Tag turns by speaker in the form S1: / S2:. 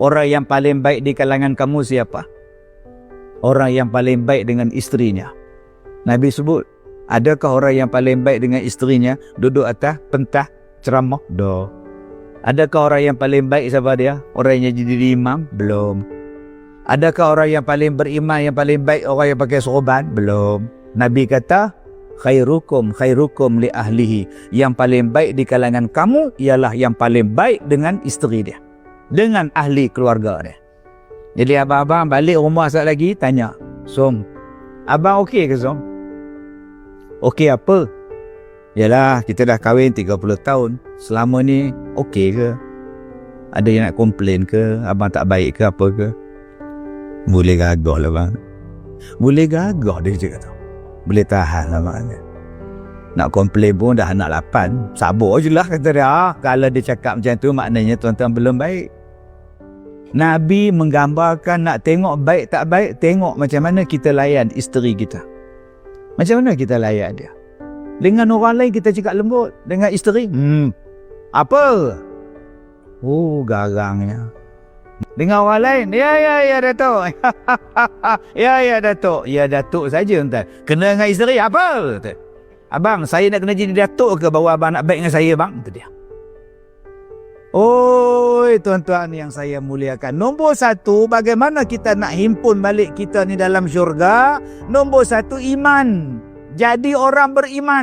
S1: Orang yang paling baik di kalangan kamu siapa? Orang yang paling baik dengan isterinya. Nabi sebut, adakah orang yang paling baik dengan isterinya duduk atas pentah ceramah? Dah. Adakah orang yang paling baik siapa dia? Orang yang jadi imam? Belum. Adakah orang yang paling beriman, yang paling baik orang yang pakai sorban? Belum. Nabi kata, khairukum li ahlihi. Yang paling baik di kalangan kamu ialah yang paling baik dengan isteri dia, dengan ahli keluarga dia. Jadi abang-abang balik rumah sekejap lagi, tanya, Som, abang okey ke Som? Okey apa? Yalah, kita dah kahwin 30 tahun. Selama ni okey ke? Ada yang nak komplain ke? Abang tak baik ke apa ke? Boleh gagah lah bang. Boleh gagah dia cakap tu. Boleh tahan lah bang. Nak komplain pun dah anak 8. Sabar je lah kata dia. Kalau dia cakap macam tu maknanya tuan-tuan belum baik. Nabi menggambarkan nak tengok baik tak baik, tengok macam mana kita layan isteri kita. Macam mana kita layan dia. Dengan orang lain kita cakap lembut. Dengan isteri, apa? Oh, garangnya. Dengan orang lain, ya Datuk. ya Datuk. Ya Datuk saja entah. Kena dengan isteri, apa? Abang, saya nak kena jadi Datuk ke baru abang nak baik dengan saya bang? Itu dia. Oi tuan-tuan yang saya muliakan. Nombor 1, bagaimana kita nak himpun balik kita ni dalam syurga? Nombor 1, iman. Jadi orang beriman.